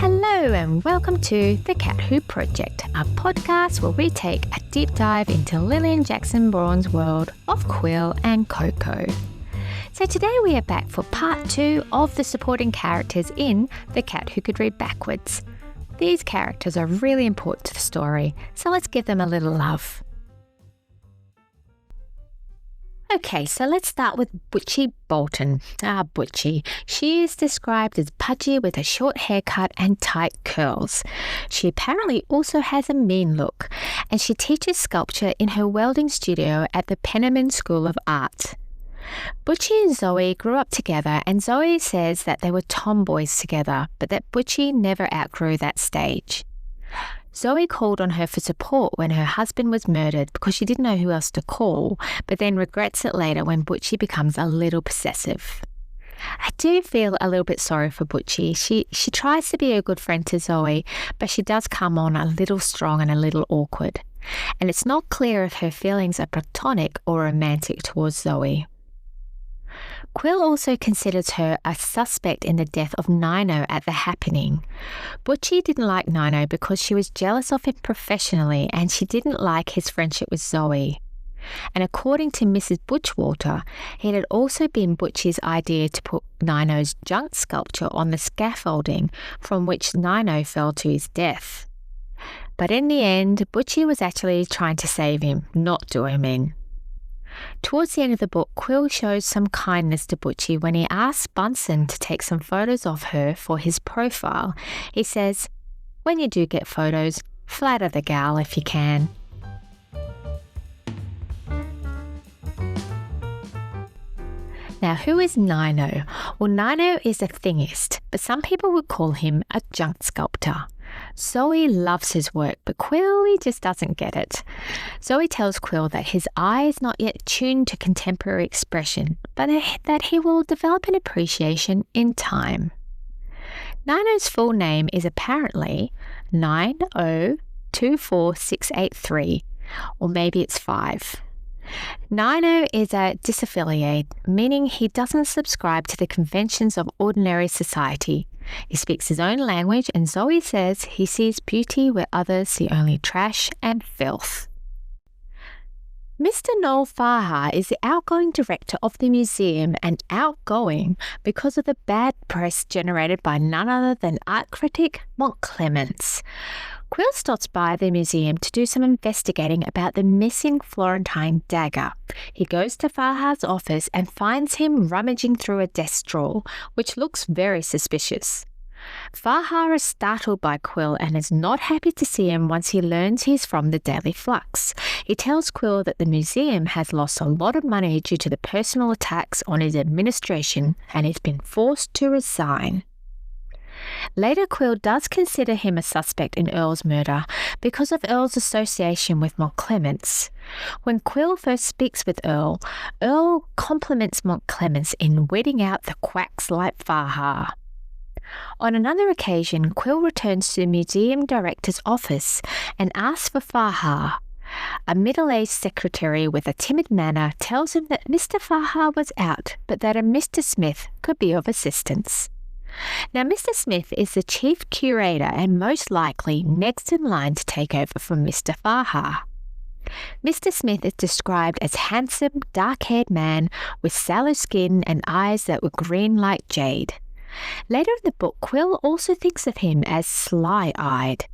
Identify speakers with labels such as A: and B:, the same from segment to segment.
A: Hello and welcome to The Cat Who Project, a podcast where we take a deep dive into Lillian Jackson Braun's world of Quill and Coco. So today we are back for part 2 of the supporting characters in The Cat Who Could Read Backwards. These characters are really important to the story, so let's give them a little love. Okay, so let's start with Butchie Bolton. Butchie. She is described as pudgy with a short haircut and tight curls. She apparently also has a mean look, and she teaches sculpture in her welding studio at the Penniman School of Art. Butchie and Zoe grew up together, and Zoe says that they were tomboys together, but that Butchie never outgrew that stage. Zoe called on her for support when her husband was murdered because she didn't know who else to call, but then regrets it later when Butchie becomes a little possessive. I do feel a little bit sorry for Butchie. She tries to be a good friend to Zoe, but she does come on a little strong and a little awkward. And it's not clear if her feelings are platonic or romantic towards Zoe. Quill also considers her a suspect in the death of Nino at the happening. Butchie didn't like Nino because she was jealous of him professionally and she didn't like his friendship with Zoe. And according to Mrs. Butchwater, it had also been Butchie's idea to put Nino's junk sculpture on the scaffolding from which Nino fell to his death. But in the end, Butchie was actually trying to save him, not do him in. Towards the end of the book, Quill shows some kindness to Butchie when he asks Bunsen to take some photos of her for his profile. He says, "When you do get photos, flatter the gal if you can." Now, who is Nino? Well, Nino is a thingist, but some people would call him a junk sculptor. Zoe loves his work, but Quill, he just doesn't get it. Zoe tells Quill that his eye is not yet tuned to contemporary expression, but that he will develop an appreciation in time. Nino's full name is apparently 9024683, or maybe it's 5. Nino is a disaffiliate, meaning he doesn't subscribe to the conventions of ordinary society. He speaks his own language, and Zoe says he sees beauty where others see only trash and filth. Mr. Noel Farha is the outgoing director of the museum, and outgoing because of the bad press generated by none other than art critic Mont Clements. Quill stops by the museum to do some investigating about the missing Florentine dagger. He goes to Farha's office and finds him rummaging through a desk drawer, which looks very suspicious. Farha is startled by Quill and is not happy to see him once he learns he's from the Daily Flux. He tells Quill that the museum has lost a lot of money due to the personal attacks on his administration and he's been forced to resign. Later, Quill does consider him a suspect in Earl's murder because of Earl's association with Mont Clements. When Quill first speaks with Earl, Earl compliments Mont Clements in weeding out the quacks like Farha. On another occasion, Quill returns to the museum director's office and asks for Farha. A middle-aged secretary with a timid manner tells him that Mr. Farha was out, but that a Mr. Smith could be of assistance. Now, Mr. Smith is the chief curator and most likely next in line to take over from Mr. Farha. Mr. Smith is described as handsome, dark-haired man with sallow skin and eyes that were green like jade. Later in the book, Quill also thinks of him as sly-eyed.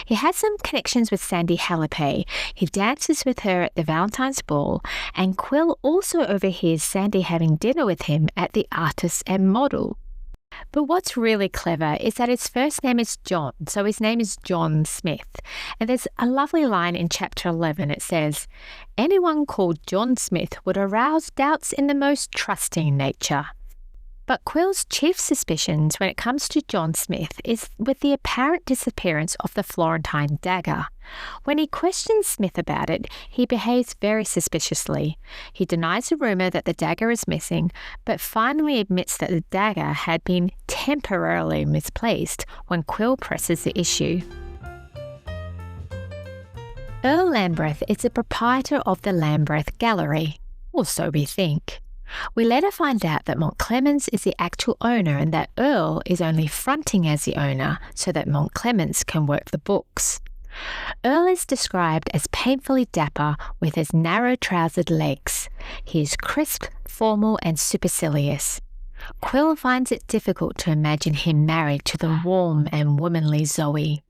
A: He has some connections with Sandy Hallipay. He dances with her at the Valentine's Ball, and Quill also overhears Sandy having dinner with him at the Artist and Model. But what's really clever is that his first name is John, so his name is John Smith. And there's a lovely line in chapter 11. It says, "Anyone called John Smith would arouse doubts in the most trusting nature." But Quill's chief suspicions when it comes to John Smith is with the apparent disappearance of the Florentine dagger. When he questions Smith about it, he behaves very suspiciously. He denies the rumour that the dagger is missing, but finally admits that the dagger had been temporarily misplaced when Quill presses the issue. Earl Lambeth is the proprietor of the Lambeth Gallery, or so we think. We later find out that Montclemens is the actual owner and that Earl is only fronting as the owner so that Montclemens can work the books. Earl is described as painfully dapper with his narrow-trousered legs. He is crisp, formal and supercilious. Quill finds it difficult to imagine him married to the warm and womanly Zoe.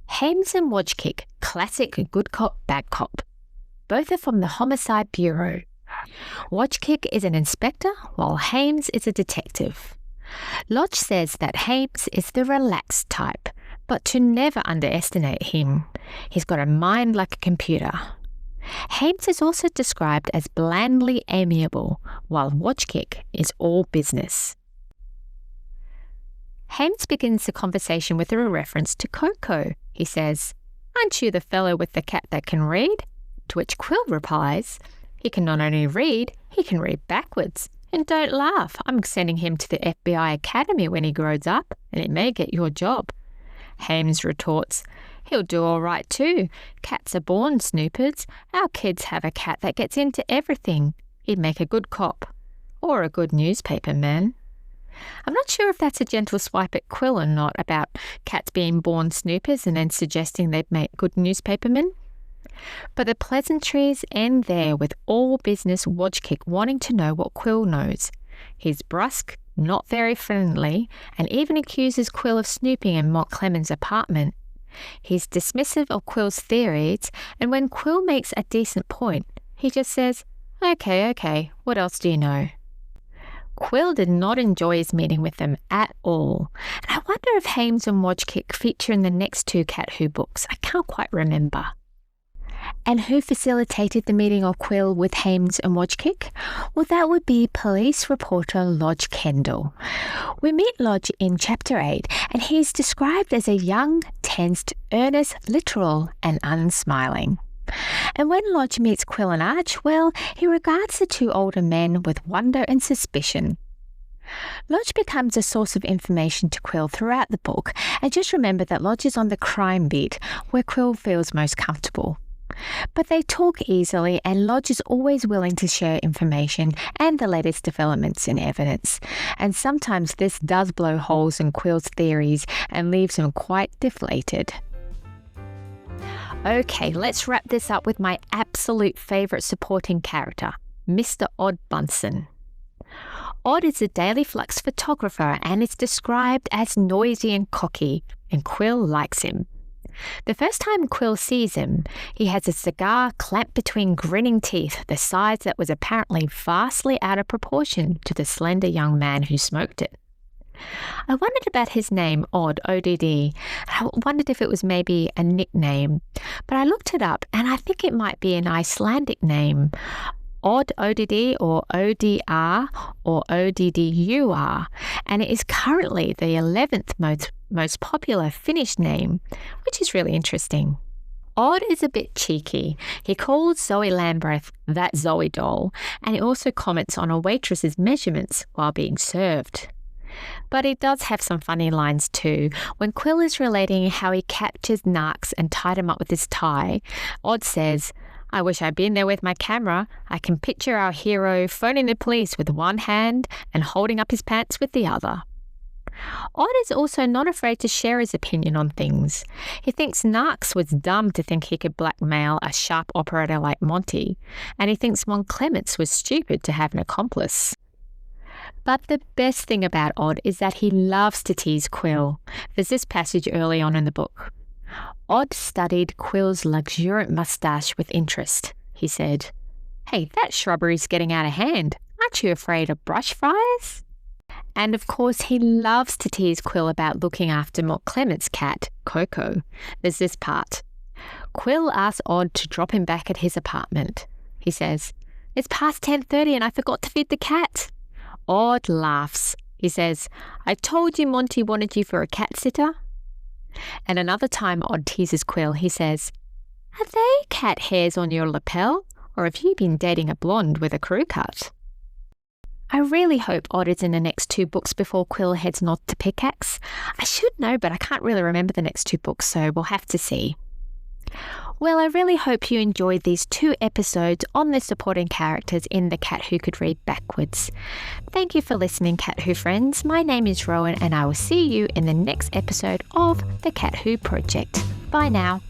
A: Hames and Wojcik, classic good cop, bad cop. Both are from the Homicide Bureau. Wojcik is an inspector, while Hames is a detective. Lodge says that Hames is the relaxed type, but to never underestimate him. He's got a mind like a computer. Hames is also described as blandly amiable, while Wojcik is all business. Hames begins the conversation with a reference to Coco. He says, "Aren't you the fellow with the cat that can read?" To which Quill replies, "He can not only read, he can read backwards. And don't laugh, I'm sending him to the FBI Academy when he grows up, and it may get your job." Hames retorts, "He'll do all right too. Cats are born snoopers. Our kids have a cat that gets into everything. He'd make a good cop. Or a good newspaper man." I'm not sure if that's a gentle swipe at Quill or not about cats being born snoopers and then suggesting they'd make good newspapermen. But the pleasantries end there with all business Wojcik wanting to know what Quill knows. He's brusque, not very friendly, and even accuses Quill of snooping in Montclemens' apartment. He's dismissive of Quill's theories, and when Quill makes a decent point, he just says, Okay, what else do you know?" Quill did not enjoy his meeting with them at all, and I wonder if Hames and Wojcik feature in the next two Cat Who books. I can't quite remember. And who facilitated the meeting of Quill with Hames and Wojcik? Well, that would be police reporter Lodge Kendall. We meet Lodge in Chapter 8, and he's described as a young, tensed, earnest, literal, and unsmiling. And when Lodge meets Quill and Arch, well, he regards the two older men with wonder and suspicion. Lodge becomes a source of information to Quill throughout the book, and just remember that Lodge is on the crime beat, where Quill feels most comfortable. But they talk easily, and Lodge is always willing to share information and the latest developments in evidence. And sometimes this does blow holes in Quill's theories and leaves him quite deflated. Okay, let's wrap this up with my absolute favourite supporting character, Mr. Odd Bunsen. Odd is a Daily Flux photographer and is described as noisy and cocky, and Quill likes him. The first time Quill sees him, he has a cigar clamped between grinning teeth, the size that was apparently vastly out of proportion to the slender young man who smoked it. I wondered about his name, Odd, O-D-D. I wondered if it was maybe a nickname, but I looked it up and I think it might be an Icelandic name. Odd, O-D-D, or O-D-R, or O-D-D-U-R, and it is currently the 11th most popular Finnish name, which is really interesting. Odd is a bit cheeky. He calls Zoe Lambreth that Zoe doll, and he also comments on a waitress's measurements while being served. But he does have some funny lines too. When Quill is relating how he captured Narks and tied him up with his tie, Odd says, "I wish I'd been there with my camera. I can picture our hero phoning the police with one hand and holding up his pants with the other." Odd is also not afraid to share his opinion on things. He thinks Narks was dumb to think he could blackmail a sharp operator like Monty, and he thinks Montclemens was stupid to have an accomplice. But the best thing about Odd is that he loves to tease Quill. There's this passage early on in the book. Odd studied Quill's luxuriant moustache with interest. He said, "Hey, that shrubbery's getting out of hand. Aren't you afraid of brush fires?" And of course, he loves to tease Quill about looking after Montclemens' cat, Coco. There's this part. Quill asks Odd to drop him back at his apartment. He says, "It's past 10:30 and I forgot to feed the cat." Odd laughs. He says, "I told you Monty wanted you for a cat sitter." And another time Odd teases Quill. He says, "Are they cat hairs on your lapel, or have you been dating a blonde with a crew cut?" I really hope Odd is in the next two books before Quill heads north to Pickaxe. I should know, but I can't really remember the next two books, so we'll have to see. Well, I really hope you enjoyed these 2 episodes on the supporting characters in The Cat Who Could Read Backwards. Thank you for listening, Cat Who friends. My name is Rohan, and I will see you in the next episode of The Cat Who Project. Bye now.